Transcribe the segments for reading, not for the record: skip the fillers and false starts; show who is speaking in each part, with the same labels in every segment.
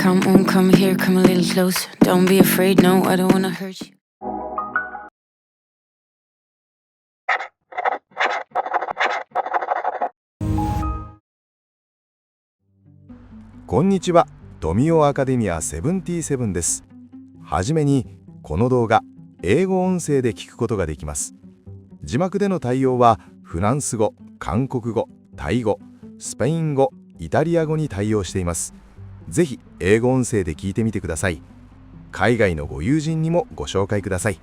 Speaker 1: Come on, come here, come a little closer. Don't be afraid, no, I don't wanna hurt you.
Speaker 2: こんにちは。ドミオアカデミア77です。はじめに、この動画、英語音声で聞くことができます。字幕での対応は、フランス語、韓国語、タイ語、スペイン語、イタリア語に対応しています。ぜひ、英語音声で聞いてみてください。海外のご友人にもご紹介ください。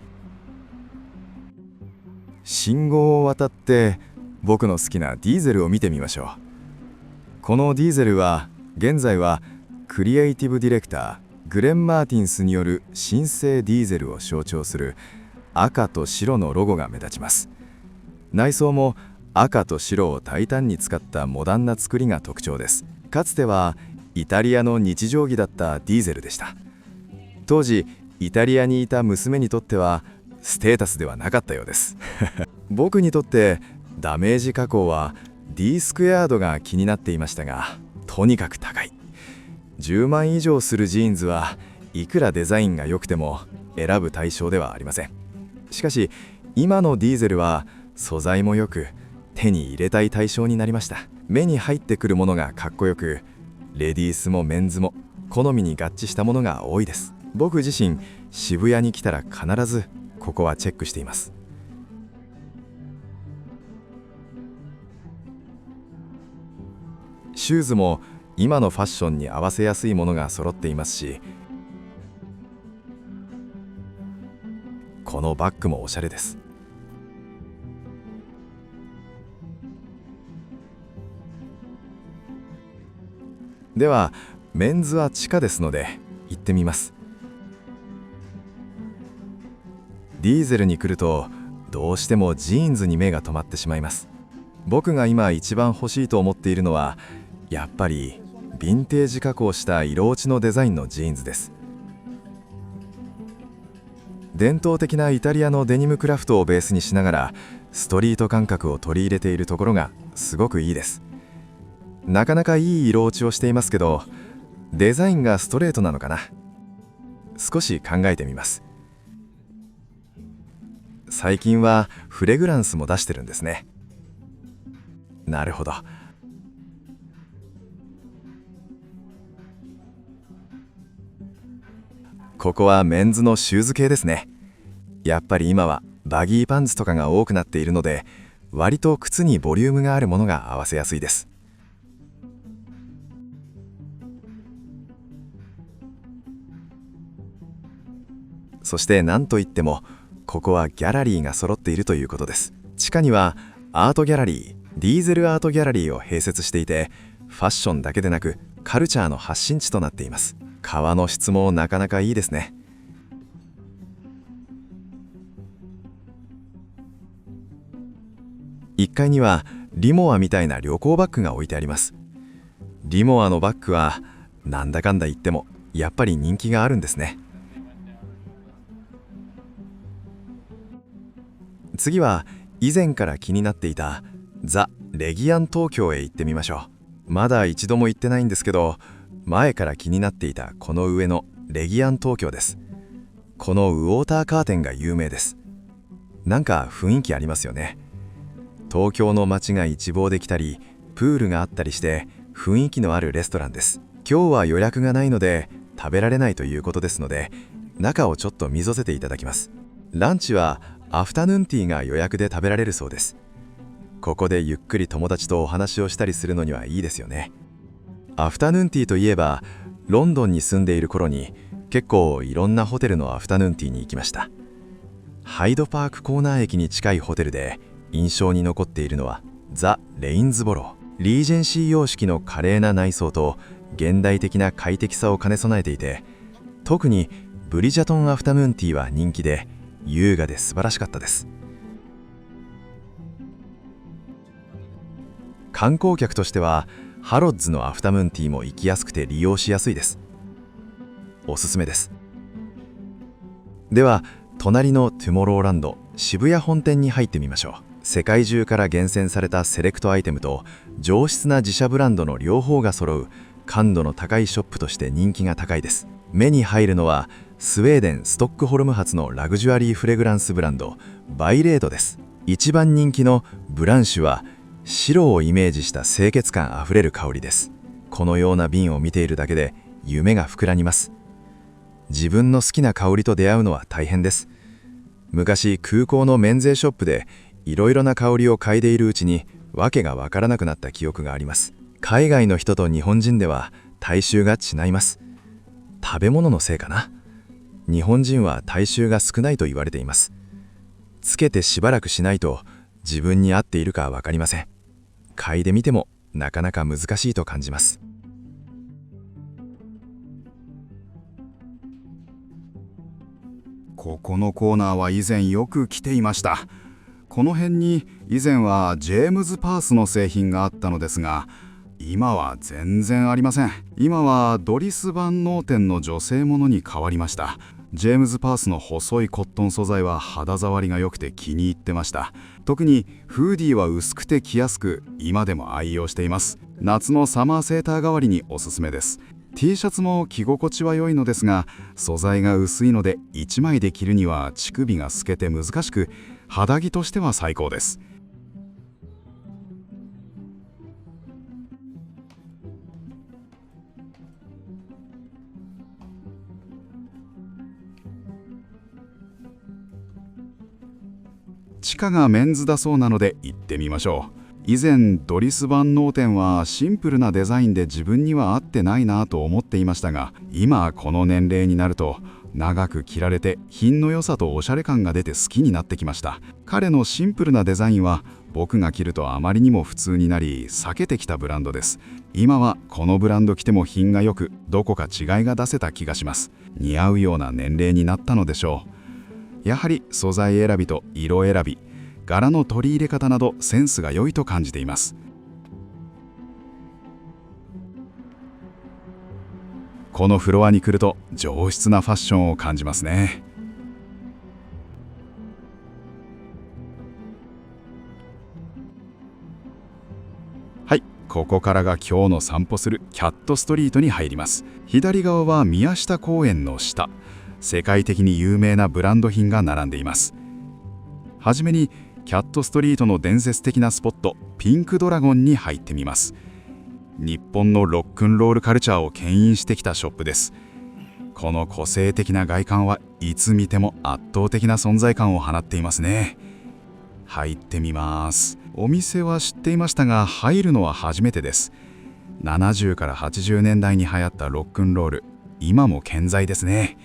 Speaker 3: 信号を渡って、僕の好きなディーゼルを見てみましょう。このディーゼルは、現在はクリエイティブディレクターグレン・マーティンスによる新生ディーゼルを象徴する赤と白のロゴが目立ちます。内装も赤と白を大胆に使ったモダンな作りが特徴です。かつてはイタリアの日常着だったディーゼルでした。当時イタリアにいた娘にとってはステータスではなかったようです僕にとってダメージ加工は D スクエアードが気になっていましたが、とにかく高い。10万以上するジーンズはいくらデザインが良くても選ぶ対象ではありません。しかし今のディーゼルは素材も良く手に入れたい対象になりました。目に入ってくるものがかっこよく、レディースもメンズも好みに合致したものが多いです。僕自身渋谷に来たら必ずここはチェックしています。シューズも今のファッションに合わせやすいものが揃っていますし、このバッグもおしゃれです。ではメンズは地下ですので行ってみます。ディーゼルに来るとどうしてもジーンズに目が止まってしまいます。僕が今一番欲しいと思っているのはやっぱりヴィンテージ加工した色落ちのデザインのジーンズです。伝統的なイタリアのデニムクラフトをベースにしながらストリート感覚を取り入れているところがすごくいいです。なかなかいい色落ちをしていますけど、デザインがストレートなのかな。少し考えてみます。最近はフレグランスも出してるんですね。なるほど。ここはメンズのシューズ系ですね。やっぱり今はバギーパンツとかが多くなっているので、割と靴にボリュームがあるものが合わせやすいです。そして何といってもここはギャラリーが揃っているということです。地下にはアートギャラリー、ディーゼルアートギャラリーを併設していて、ファッションだけでなくカルチャーの発信地となっています。革の質もなかなかいいですね。1階にはリモアみたいな旅行バッグが置いてあります。リモアのバッグはなんだかんだ言ってもやっぱり人気があるんですね。次は以前から気になっていたザ・レギアン東京へ行ってみましょう。まだ一度も行ってないんですけど、前から気になっていたこの上のレギアン東京です。このウォーターカーテンが有名です。なんか雰囲気ありますよね。東京の街が一望できたり、プールがあったりして雰囲気のあるレストランです。今日は予約がないので食べられないということですので、中をちょっと見させていただきます。ランチはアフタヌーンティーが予約で食べられるそうです。ここでゆっくり友達とお話をしたりするのにはいいですよね。アフタヌーンティーといえば、ロンドンに住んでいる頃に結構いろんなホテルのアフタヌーンティーに行きました。ハイドパークコーナー駅に近いホテルで印象に残っているのはザ・レインズボロー。リージェンシー様式の華麗な内装と現代的な快適さを兼ね備えていて、特にブリジャトンアフタヌーンティーは人気で優雅で素晴らしかったです。観光客としてはハロッズのアフタヌーンティーも行きやすくて利用しやすいです。おすすめです。では隣のトゥモローランド渋谷本店に入ってみましょう。世界中から厳選されたセレクトアイテムと上質な自社ブランドの両方が揃う感度の高いショップとして人気が高いです。目に入るのはスウェーデン・ストックホルム発のラグジュアリーフレグランスブランドバイレードです。一番人気のブランシュは白をイメージした清潔感あふれる香りです。このような瓶を見ているだけで夢が膨らみます。自分の好きな香りと出会うのは大変です。昔空港の免税ショップでいろいろな香りを嗅いでいるうちに訳がわからなくなった記憶があります。海外の人と日本人では体臭が違います。食べ物のせいかな。日本人は体臭が少ないと言われています。つけてしばらくしないと自分に合っているかわかりません。嗅いでみてもなかなか難しいと感じます。
Speaker 4: ここのコーナーは以前よく来ていました。この辺に以前はジェームズ・パースの製品があったのですが、今は全然ありません。今はドリス・バンノーテンの女性ものに変わりました。ジェームズ・パースの細いコットン素材は肌触りが良くて気に入ってました。特にフーディーは薄くて着やすく、今でも愛用しています。夏のサマーセーター代わりにおすすめです。T シャツも着心地は良いのですが、素材が薄いので1枚で着るには乳首が透けて難しく、肌着としては最高です。地下がメンズだそうなので行ってみましょう。以前ドリス・バンノーテンはシンプルなデザインで自分には合ってないなと思っていましたが、今この年齢になると長く着られて品の良さとおしゃれ感が出て好きになってきました。彼のシンプルなデザインは僕が着るとあまりにも普通になり避けてきたブランドです。今はこのブランド着ても品が良く、どこか違いが出せた気がします。似合うような年齢になったのでしょう。やはり素材選びと色選び、柄の取り入れ方などセンスが良いと感じています。このフロアに来ると上質なファッションを感じますね。はい、ここからが今日の散歩するキャットストリートに入ります。左側は宮下公園の下、世界的に有名なブランド品が並んでいます。はじめにキャットストリートの伝説的なスポット、ピンクドラゴンに入ってみます。日本のロックンロールカルチャーを牽引してきたショップです。この個性的な外観はいつ見ても圧倒的な存在感を放っていますね。入ってみます。お店は知っていましたが入るのは初めてです。70から80年代に流行ったロックンロール、今も健在ですね。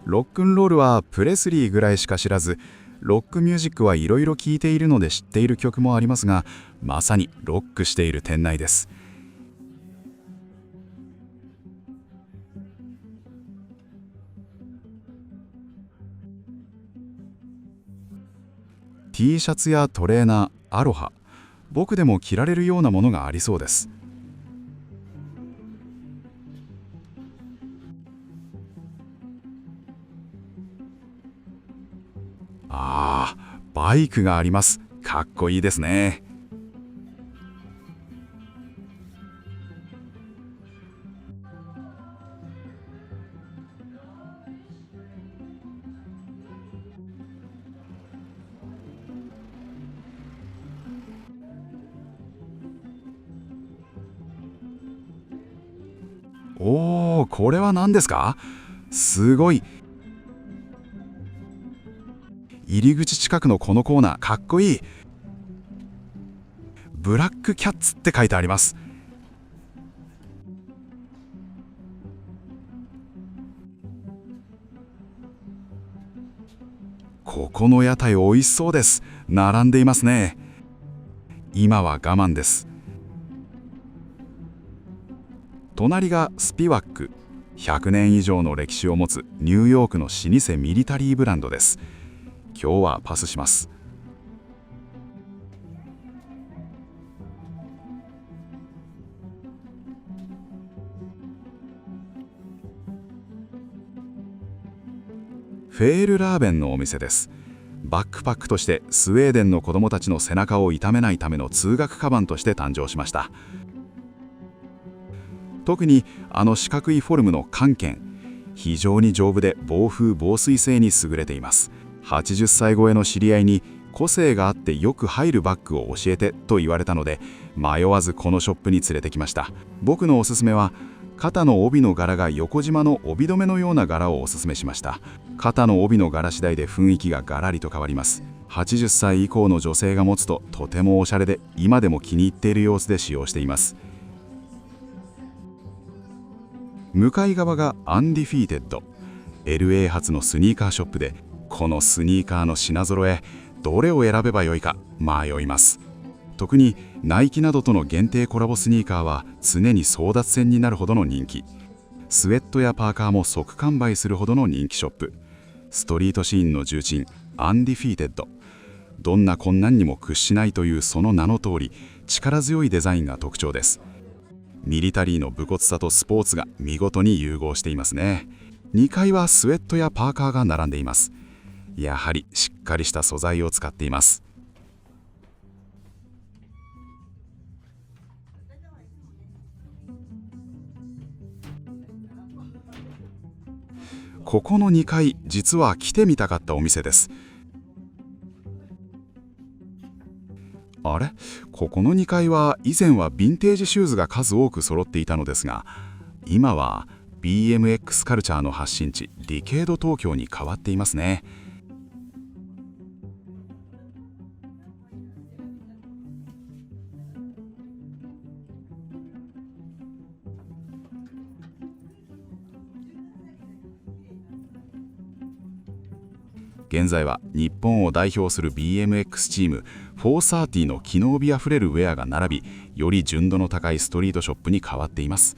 Speaker 4: ロックンロールはプレスリーぐらいしか知らず、ロックミュージックはいろいろ聴いているので知っている曲もありますが、まさにロックしている店内です。T シャツやトレーナー、アロハ、僕でも着られるようなものがありそうです。バイクがあります。かっこいいですね。おー、これは何ですか？すごい。入り口近くのこのコーナー、かっこいい。ブラックキャッツって書いてあります。ここの屋台おいしそうです。並んでいますね。今は我慢です。隣がスピワック。100年以上の歴史を持つニューヨークの老舗ミリタリーブランドです。今日はパスします。フェールラーベンのお店です。バックパックとしてスウェーデンの子どもたちの背中を痛めないための通学カバンとして誕生しました。特に四角いフォルムの缶剣、非常に丈夫で防風防水性に優れています。80歳超えの知り合いに個性があってよく入るバッグを教えてと言われたので、迷わずこのショップに連れてきました。僕のおすすめは肩の帯の柄が横縞の帯留めのような柄をおすすめしました。肩の帯の柄次第で雰囲気がガラリと変わります。80歳以降の女性が持つととてもおしゃれで、今でも気に入っている様子で使用しています。向かい側がアンディフィーテッド、 LA 発のスニーカーショップで、このスニーカーの品揃え、どれを選べばよいか迷います。特にナイキなどとの限定コラボスニーカーは常に争奪戦になるほどの人気。スウェットやパーカーも即完売するほどの人気ショップ。ストリートシーンの重鎮アンディフィーテッド、どんな困難にも屈しないというその名の通り、力強いデザインが特徴です。ミリタリーの武骨さとスポーツが見事に融合していますね。2階はスウェットやパーカーが並んでいます。やはりしっかりした素材を使っています。ここの2階、実は来てみたかったお店です。あれ、ここの2階は以前はヴィンテージシューズが数多く揃っていたのですが、今は BMX カルチャーの発信地ディケード東京に変わっていますね。現在は日本を代表する BMX チーム430の機能美あふれるウェアが並び、より純度の高いストリートショップに変わっています。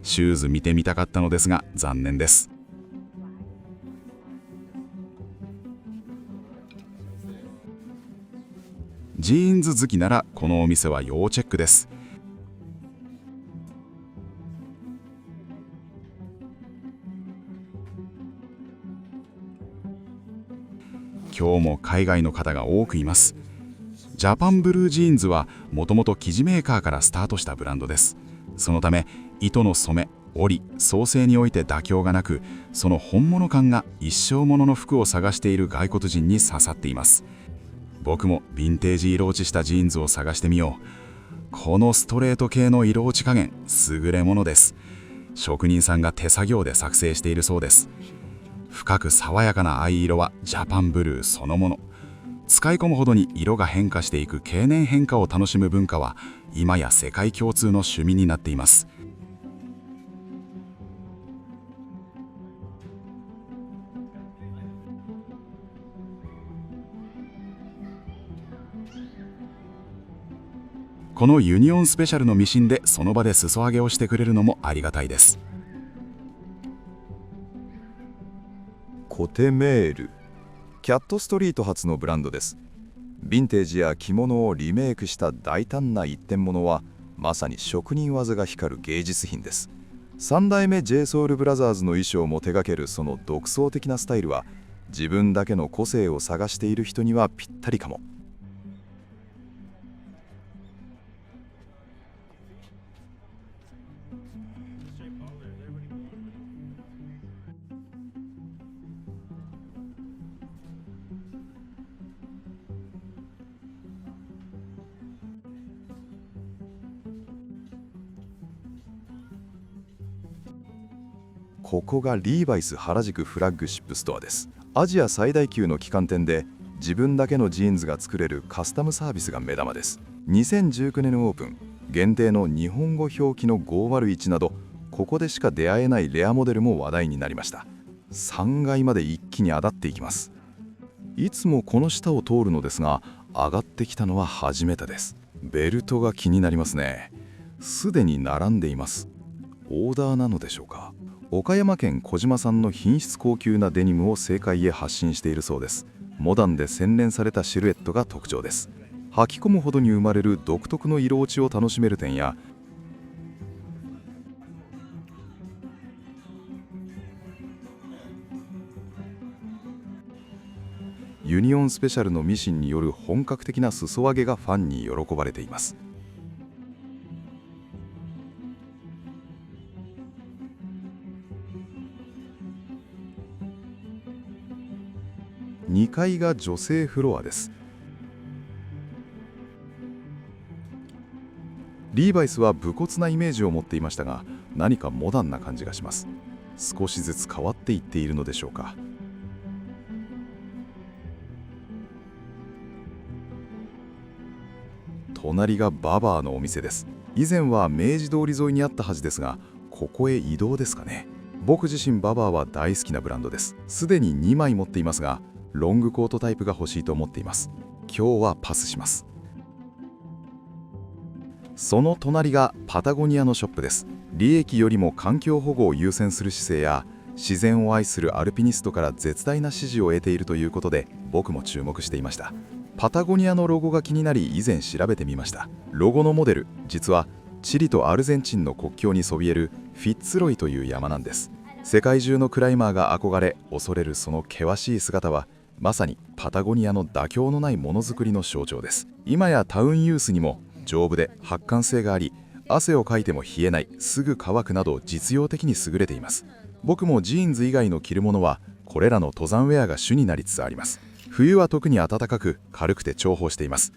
Speaker 4: シューズ見てみたかったのですが残念です。ジーンズ好きならこのお店は要チェックです。今日も海外の方が多くいます。ジャパンブルージーンズはもともと生地メーカーからスタートしたブランドです。そのため糸の染め、織り、縫製において妥協がなく、その本物感が一生ものの服を探している外国人に刺さっています。僕もヴィンテージ色落ちしたジーンズを探してみよう。このストレート系の色落ち加減、優れものです。職人さんが手作業で作成しているそうです。深く爽やかな藍色はジャパンブルーそのもの。使い込むほどに色が変化していく経年変化を楽しむ文化は今や世界共通の趣味になっています。このユニオンスペシャルのミシンでその場で裾上げをしてくれるのもありがたいです。
Speaker 2: コテメール、キャットストリート発のブランドです。ヴィンテージや着物をリメイクした大胆な一点物はまさに職人技が光る芸術品です。3代目 JSOULBROTHERS の衣装も手掛けるその独創的なスタイルは、自分だけの個性を探している人にはぴったりかも。ここがリーバイス原宿フラッグシップストアです。アジア最大級の旗艦店で、自分だけのジーンズが作れるカスタムサービスが目玉です。2019年オープン、限定の日本語表記の501など、ここでしか出会えないレアモデルも話題になりました。3階まで一気に上がっていきます。いつもこの下を通るのですが、上がってきたのは初めてです。ベルトが気になりますね。すでに並んでいます。オーダーなのでしょうか。岡山県小島産の品質高級なデニムを世界へ発信しているそうです。モダンで洗練されたシルエットが特徴です。履き込むほどに生まれる独特の色落ちを楽しめる点や、
Speaker 4: ユニオンスペシャルのミシンによる本格的な裾上げがファンに喜ばれています。2階が女性フロアです。リーバイスは武骨なイメージを持っていましたが、何かモダンな感じがします。少しずつ変わっていっているのでしょうか。隣がババアのお店です。以前は明治通り沿いにあったはずですが、ここへ移動ですかね。僕自身ババアは大好きなブランドです。すでに2枚持っていますが、ロングコートタイプが欲しいと思っています。今日はパスします。その隣がパタゴニアのショップです。利益よりも環境保護を優先する姿勢や、自然を愛するアルピニストから絶大な支持を得ているということで、僕も注目していました。パタゴニアのロゴが気になり、以前調べてみました。ロゴのモデル、実はチリとアルゼンチンの国境にそびえるフィッツロイという山なんです。世界中のクライマーが憧れ恐れるその険しい姿は、まさにパタゴニアの妥協のないものづくりの象徴です。今やタウンユースにも丈夫で発汗性があり、汗をかいても冷えない、すぐ乾くなど実用的に優れています。僕もジーンズ以外の着るものはこれらの登山ウェアが主になりつつあります。冬は特に暖かく軽くて重宝しています。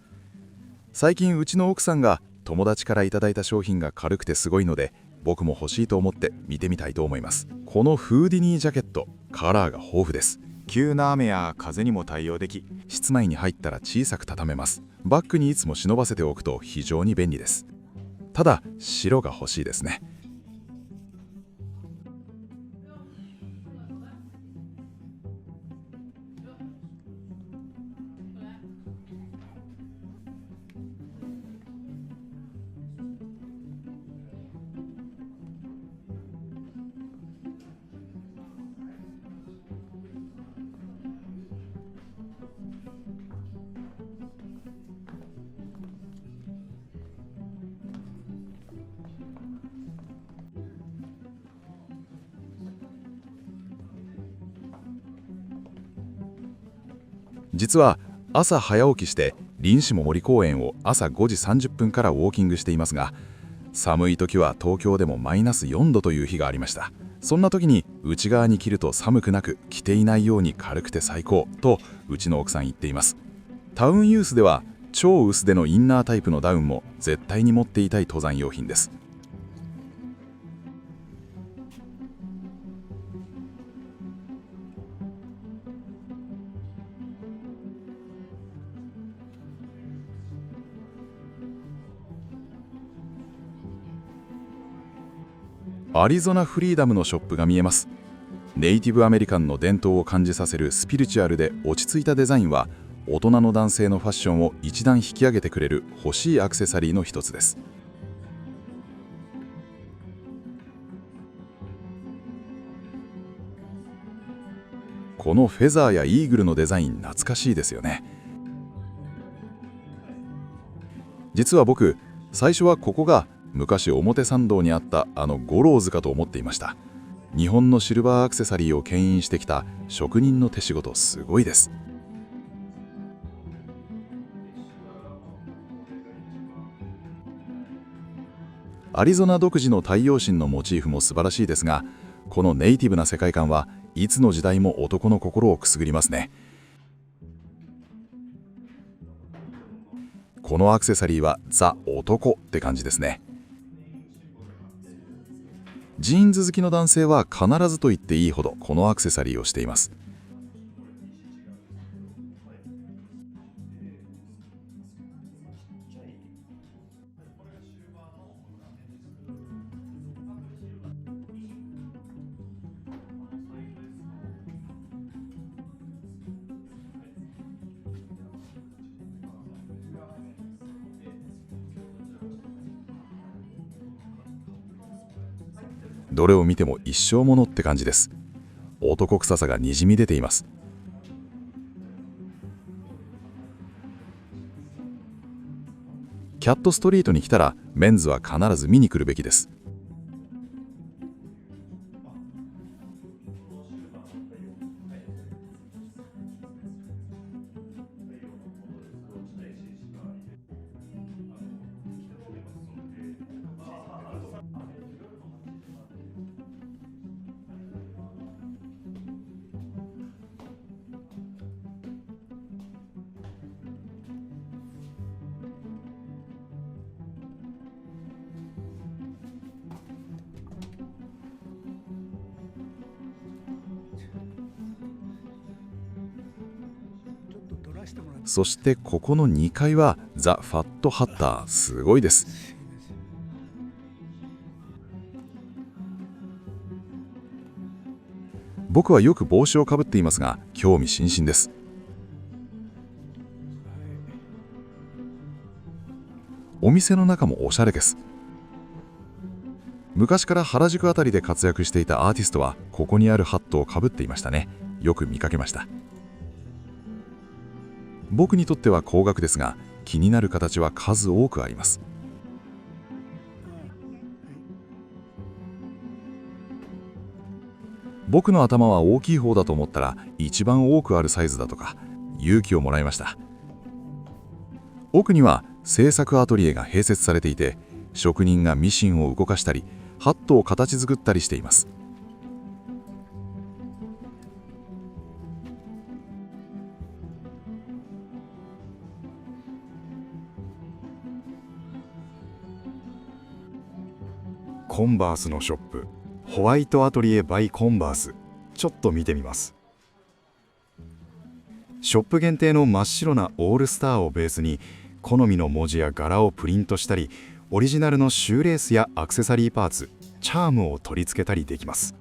Speaker 4: 最近うちの奥さんが友達からいただいた商品が軽くてすごいので、僕も欲しいと思って見てみたいと思います。このフーディニージャケット、カラーが豊富です。急な雨や風にも対応でき、室内に入ったら小さく畳めます。バッグにいつも忍ばせておくと非常に便利です。ただ白が欲しいですね。実は朝早起きして林子も森公園を朝5時30分からウォーキングしていますが、寒い時は東京でもマイナス4度という日がありました。そんな時に内側に着ると寒くなく、着ていないように軽くて最高とうちの奥さん言っています。タウンユースでは超薄手のインナータイプのダウンも絶対に持っていたい登山用品です。アリゾナフリーダムのショップが見えます。ネイティブアメリカンの伝統を感じさせるスピリチュアルで落ち着いたデザインは、大人の男性のファッションを一段引き上げてくれる欲しいアクセサリーの一つです。このフェザーやイーグルのデザイン、懐かしいですよね。実は僕、最初はここが昔表参道にあったあのゴローズかと思っていました。日本のシルバーアクセサリーを牽引してきた職人の手仕事、すごいです。アリゾナ独自の太陽神のモチーフも素晴らしいですが、このネイティブな世界観はいつの時代も男の心をくすぐりますね。このアクセサリーはザ・男って感じですね。ジーンズ好きの男性は必ずと言っていいほどこのアクセサリーをしています。どれを見ても一生ものって感じです。男臭さがにじみ出ています。キャットストリートに来たらメンズは必ず見に来るべきです。そしてここの2階はザ・ファット・ハッター、すごいです。僕はよく帽子をかぶっていますが、興味津々です。お店の中もおしゃれです。昔から原宿あたりで活躍していたアーティストはここにあるハットをかぶっていましたね。よく見かけました。僕にとっては高額ですが、気になる形は数多くあります。僕の頭は大きい方だと思ったら一番多くあるサイズだとか、勇気をもらいました。奥には制作アトリエが併設されていて、職人がミシンを動かしたりハットを形作ったりしています。
Speaker 5: コンバースのショップ、ホワイトアトリエバイコンバース、ちょっと見てみます。ショップ限定の真っ白なオールスターをベースに好みの文字や柄をプリントしたり、オリジナルのシューレースやアクセサリーパーツ、チャームを取り付けたりできます。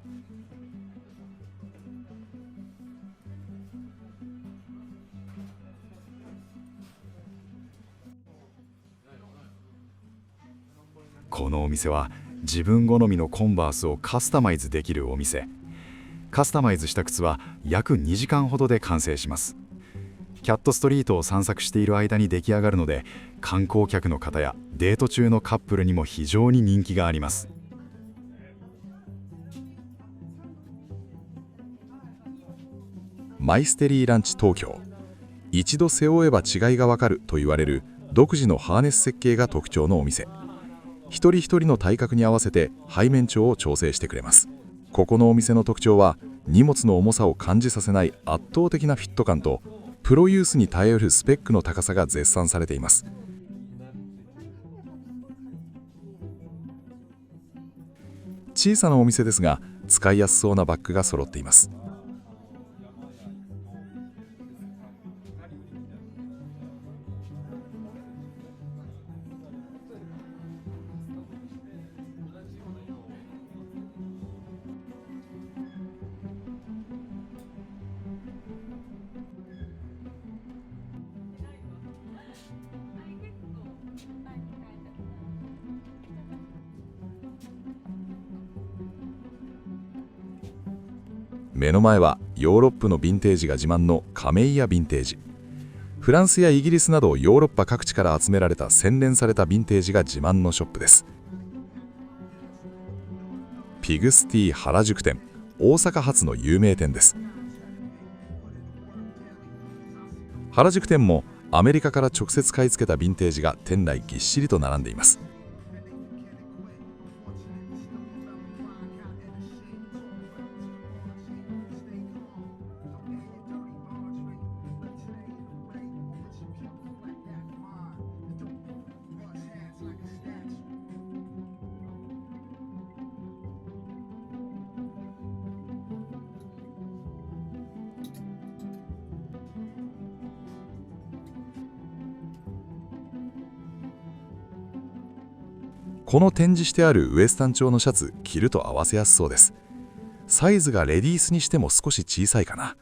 Speaker 5: このお店は自分好みのコンバースをカスタマイズできるお店。カスタマイズした靴は約2時間ほどで完成します。キャットストリートを散策している間に出来上がるので、観光客の方やデート中のカップルにも非常に人気があります。
Speaker 4: マイステリーランチ東京。一度背負えば違いがわかると言われる独自のハーネス設計が特徴のお店。一人一人の体格に合わせて背面長を調整してくれます。ここのお店の特徴は、荷物の重さを感じさせない圧倒的なフィット感と、プロユースに耐えうるスペックの高さが絶賛されています。小さなお店ですが、使いやすそうなバッグが揃っています。目の前はヨーロッパのヴィンテージが自慢のカメイヤヴィンテージ。フランスやイギリスなどヨーロッパ各地から集められた洗練されたヴィンテージが自慢のショップです。ピグスティ原宿店、大阪発の有名店です。原宿店もアメリカから直接買い付けたヴィンテージが店内ぎっしりと並んでいます。この展示してあるウエスタン調のシャツ、着ると合わせやすそうです。サイズがレディースにしても少し小さいかな。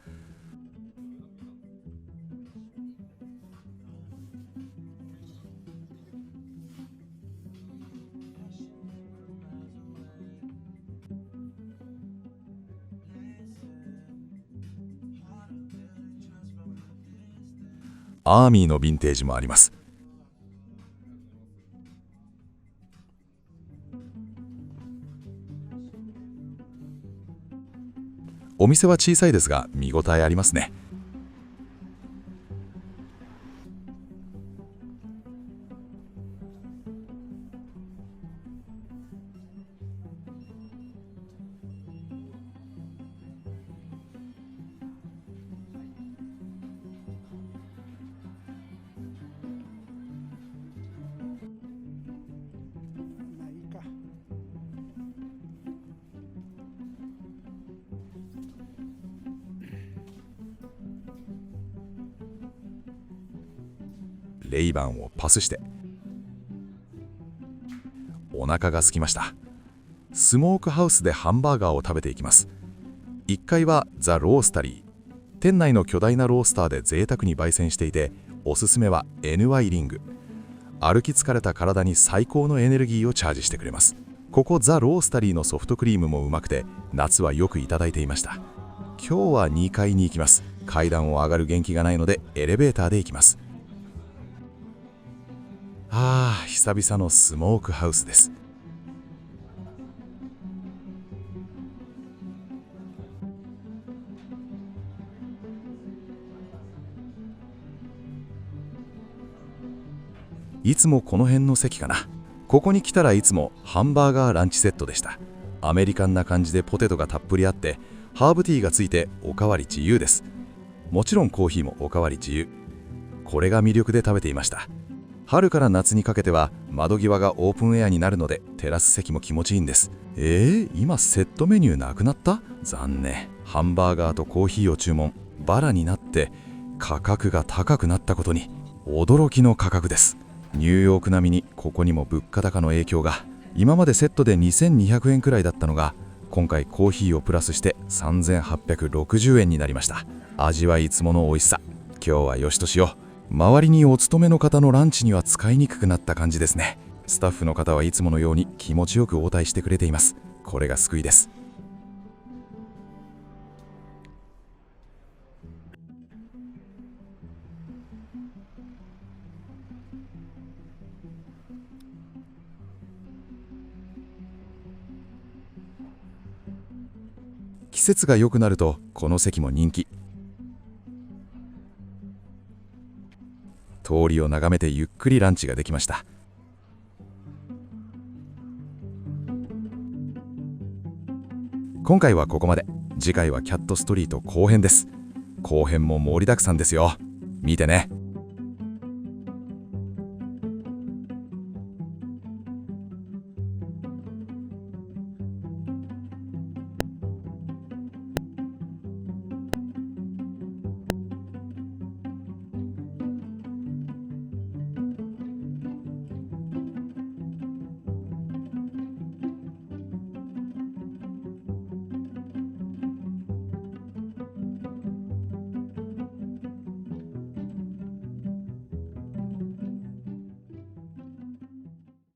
Speaker 4: アーミーのヴィンテージもあります。お店は小さいですが見応えありますね。
Speaker 2: レイバンをパスして。お腹が空きました。スモークハウスでハンバーガーを食べていきます。1階はザ・ロースタリー。店内の巨大なロースターで贅沢に焙煎していて、おすすめは NY リング。歩き疲れた体に最高のエネルギーをチャージしてくれます。ここザ・ロースタリーのソフトクリームもうまくて、夏はよくいただいていました。今日は2階に行きます。階段を上がる元気がないのでエレベーターで行きます。久々のスモークハウスです。いつもこの辺の席かな。ここに来たらいつもハンバーガーランチセットでした。アメリカンな感じでポテトがたっぷりあって、ハーブティーがついておかわり自由です。もちろんコーヒーもおかわり自由。これが魅力で食べていました。春から夏にかけては窓際がオープンエアになるのでテラス席も気持ちいいんです。今セットメニューなくなった？残念。ハンバーガーとコーヒーを注文。バラになって価格が高くなったことに驚きの価格です。ニューヨーク並みにここにも物価高の影響が。今までセットで2200円くらいだったのが、今回コーヒーをプラスして3860円になりました。味はいつもの美味しさ。今日はよしとしよう。周りにお勤めの方のランチには使いにくくなった感じですね。スタッフの方はいつものように気持ちよく応対してくれています。これが救いです。季節が良くなるとこの席も人気。通りを眺めてゆっくりランチができました。今回はここまで。次回はキャットストリート後編です。後編も盛りだくさんですよ。見てね。